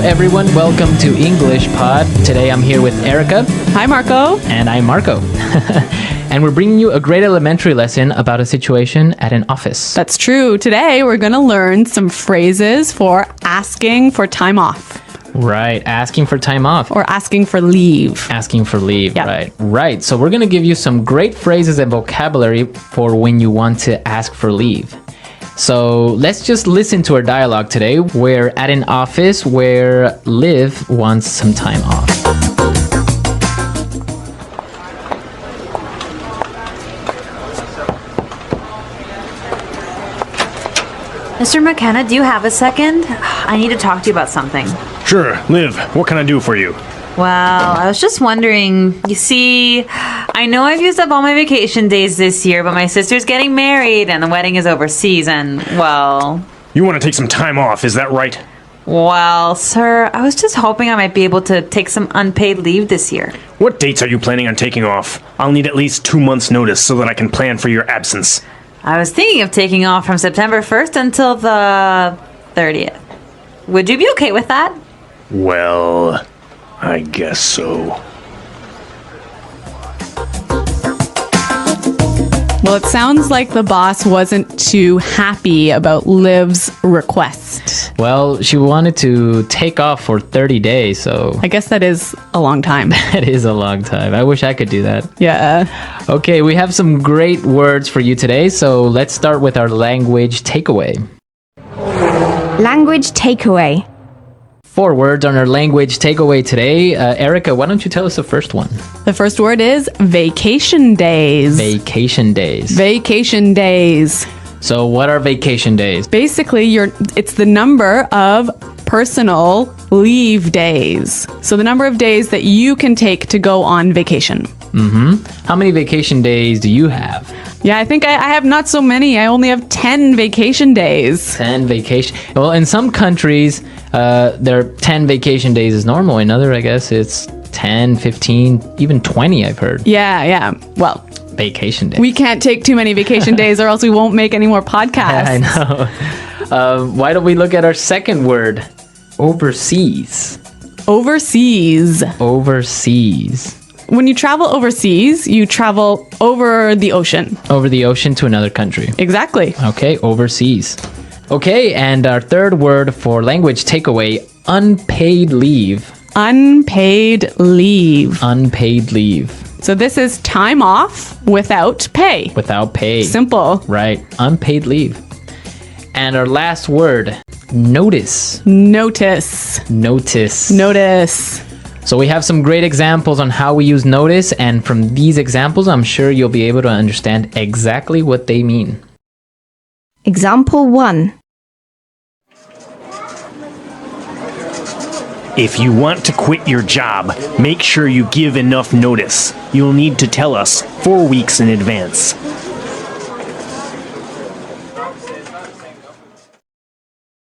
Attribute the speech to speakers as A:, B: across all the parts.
A: everyone. Welcome to English Pod. Today I'm here with Erica.
B: Hi, Marco.
A: And I'm Marco. And we're bringing you a grade elementary lesson about a situation at an office.
B: That's true. Today we're going to learn some phrases for asking for time off.
A: Right, asking for time off.
B: Or asking for leave.
A: Asking for leave,
B: Yeah.
A: right. Right, so we're going to give you some great phrases and vocabulary for when you want to ask for leave. So let's just listen to our dialogue today. We're at an office where Liv wants some time off.
C: Mr. McKenna, do you have a second? I need to talk to you about something.
D: Sure, Liv, what can I do for you?
C: Well, I was just wondering, you see, I know I've used up all my vacation days this year, but my sister's getting married and the wedding is overseas and, well...
D: You want to take some time off, is that right?
C: Well, sir, I was just hoping I might be able to take some unpaid leave this year.
D: What dates are you planning on taking off? I'll need at least 2 months' notice so that I can plan for your absence.
C: I was thinking of taking off from September 1st until the 30th. Would you be okay with that?
D: Well, I guess so.
B: Well, it sounds like the boss wasn't too happy about Liv's request.
A: Well, she wanted to take off for 30 days, so
B: I guess that is a long time.
A: that is a long time. I wish I could do that.
B: Yeah.
A: Okay, we have some great words for you today, so let's start with our language takeaway.
E: Language takeaway.
A: 4 words on our language takeaway today. Erica, why don't you tell us the first one?
B: The first word is vacation days.
A: Vacation days.
B: Vacation days.
A: So what are vacation days?
B: Basically, it's the number of personal leave days. So the number of days that you can take to go on vacation.
A: How many vacation days do you have?
B: Yeah, I think I have not so many. I only have 10 vacation days.
A: 10 vacation. Well, in some countries, there are 10 vacation days is normal. In other, I guess it's 10, 15, even 20, I've heard.
B: Yeah. Well,
A: Vacation days.
B: we can't take too many vacation days or else we won't make any more podcasts.
A: I know. Why don't we look at our second word? Overseas.
B: Overseas.
A: Overseas.
B: When you travel overseas, you travel over the ocean.
A: Over the ocean to another country.
B: Exactly.
A: Okay, overseas. Okay, and our third word for language takeaway, unpaid leave.
B: Unpaid leave.
A: Unpaid leave.
B: So this is time off without pay.
A: Without pay.
B: Simple.
A: Right, unpaid leave. And our last word, notice.
B: Notice.
A: Notice.
B: Notice.
A: So we have some great examples on how we use notice, and from these examples, I'm sure you'll be able to understand exactly what they mean.
E: Example 1.
D: If you want to quit your job, make sure you give enough notice. You'll need to tell us 4 weeks in advance.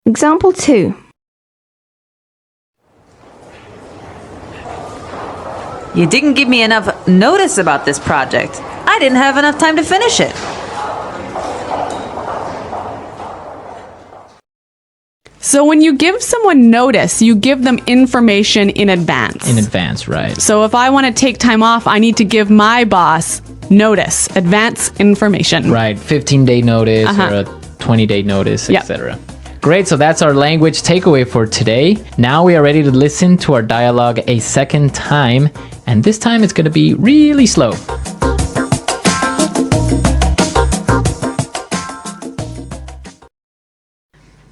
E: Example 2.
C: You didn't give me enough notice about this project. I didn't have enough time to finish it.
B: So when you give someone notice, you give them information in advance.
A: In advance, right.
B: So if I want to take time off, I need to give my boss notice, advance information.
A: Right, 15-day notice
B: Uh-huh.
A: or a 20-day notice,
B: Yep.
A: etc. Great, so that's our language takeaway for today. Now we are ready to listen to our dialogue a second time, and this time it's going to be really slow.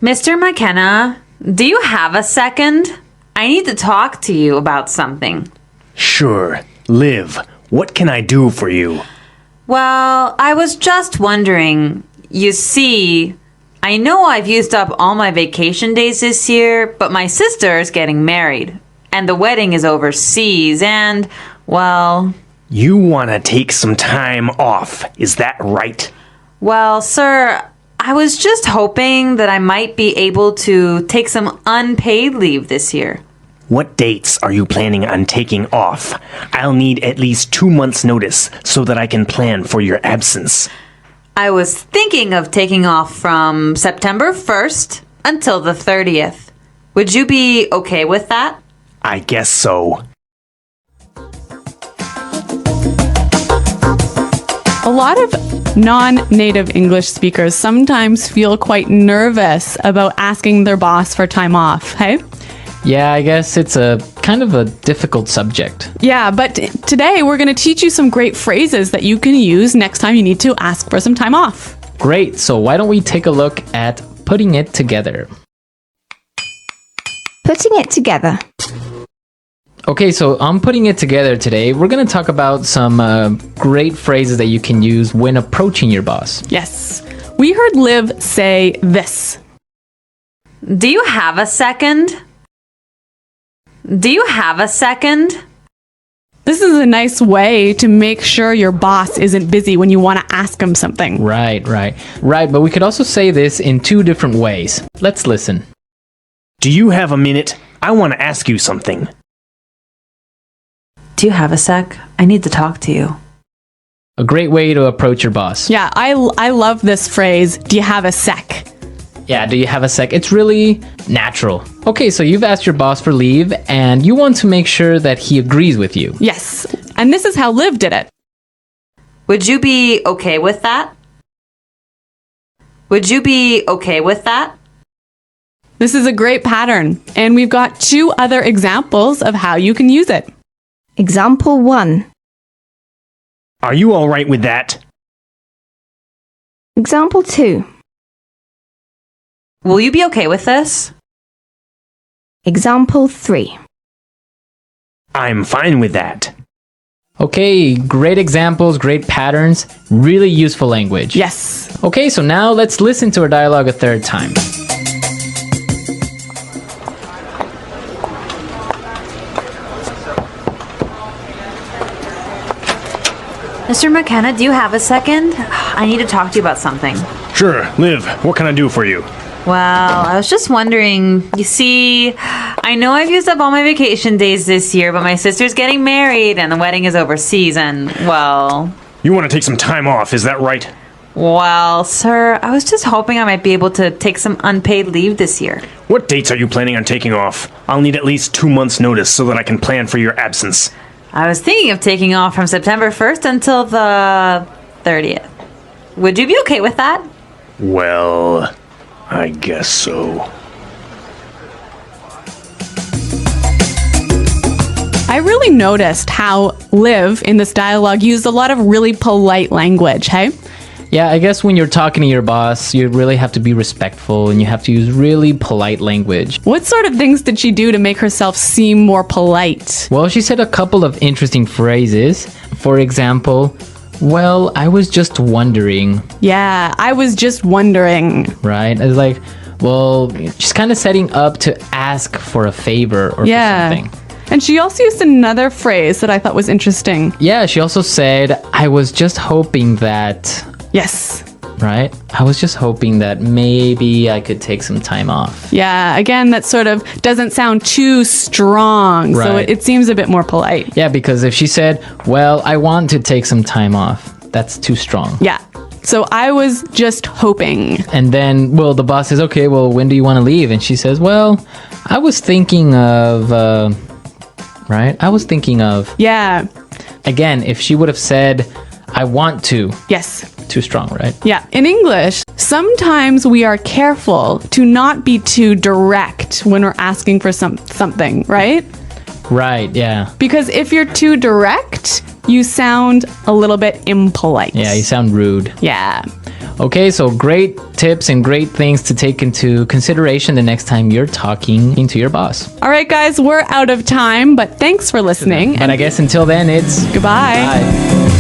C: Mr. McKenna, do you have a second? I need to talk to you about something.
D: Sure, Liv, what can I do for you?
C: Well, I was just wondering, you see, I know I've used up all my vacation days this year, but my sister is getting married, and the wedding is overseas, and, well...
D: You want to take some time off, is that right?
C: Well, sir, I was just hoping that I might be able to take some unpaid leave this year.
D: What dates are you planning on taking off? I'll need at least 2 months' notice so that I can plan for your absence.
C: I was thinking of taking off from September 1st until the 30th. Would you be okay with that?
D: I guess so.
B: A lot of non-native English speakers sometimes feel quite nervous about asking their boss for time off, hey?
A: Yeah, I guess it's a kind of a difficult subject.
B: Yeah, but today we're going to teach you some great phrases that you can use next time you need to ask for some time off.
A: Great, so why don't we take a look at putting it together?
E: Putting it together.
A: Okay, so on putting it together today, we're going to talk about some great phrases that you can use when approaching your boss.
B: Yes. We heard Liv say this.
C: Do you have a second? Do you have a second?
B: This is a nice way to make sure your boss isn't busy when you want to ask him something.
A: Right, but we could also say this in two different ways. Let's listen.
D: Do you have a minute? I want to ask you something.
C: Do you have a sec? I need to talk to you.
A: A great way to approach your boss.
B: Yeah, I love this phrase, do you have a sec?
A: Yeah, do you have a sec? It's really natural. Okay, so you've asked your boss for leave and you want to make sure that he agrees with you.
B: Yes, and this is how Liv did it.
C: Would you be okay with that? Would you be okay with that?
B: This is a great pattern, and we've got two other examples of how you can use it.
E: Example 1.
D: Are you all right with that?
E: Example 2.
C: Will you be okay with this?
E: Example 3.
D: I'm fine with that.
A: Okay, great examples, great patterns, really useful language.
B: Yes.
A: Okay, so now let's listen to our dialogue a third time.
C: Mr. McKenna, do you have a second? I need to talk to you about something.
D: Sure, Liv, what can I do for you?
C: Well, I was just wondering, you see, I know I've used up all my vacation days this year, but my sister's getting married and the wedding is overseas and, well...
D: You want to take some time off, is that right?
C: Well, sir, I was just hoping I might be able to take some unpaid leave this year.
D: What dates are you planning on taking off? I'll need at least 2 months' notice so that I can plan for your absence.
C: I was thinking of taking off from September 1st until the 30th. Would you be okay with that?
D: Well, I guess so.
B: I really noticed how Liv in this dialogue used a lot of really polite language, hey?
A: Yeah, I guess when you're talking to your boss, you really have to be respectful and you have to use really polite language.
B: What sort of things did she do to make herself seem more polite?
A: Well, she said a couple of interesting phrases. For example, well, I was just wondering,
B: Yeah, I was just wondering.
A: right? It's like, well, she's kind of setting up to ask for a favor or
B: Yeah.
A: for something.
B: And she also used another phrase that I thought was interesting.
A: Yeah, she also said, I was just hoping that,
B: Yes.
A: right? I was just hoping that maybe I could take some time off.
B: Yeah, again, that sort of doesn't sound too strong, so
A: Right.
B: it seems a bit more polite.
A: Yeah, because if she said, well, I want to take some time off, that's too strong.
B: Yeah. So I was just hoping.
A: And then, well, the boss says, okay, well, when do you want to leave? And she says, well, I was thinking of, right? I was thinking of,
B: Yeah.
A: again, if she would have said, I want to,
B: Yes.
A: too strong, right?
B: Yeah. In English, sometimes we are careful to not be too direct when we're asking for something, right?
A: Right, yeah.
B: Because if you're too direct, you sound a little bit impolite.
A: Yeah, you sound rude.
B: Yeah.
A: Okay, so great tips and great things to take into consideration the next time you're talking to your boss.
B: All right, guys, we're out of time, but thanks for listening.
A: But I guess until then, it's
B: Goodbye.
A: bye.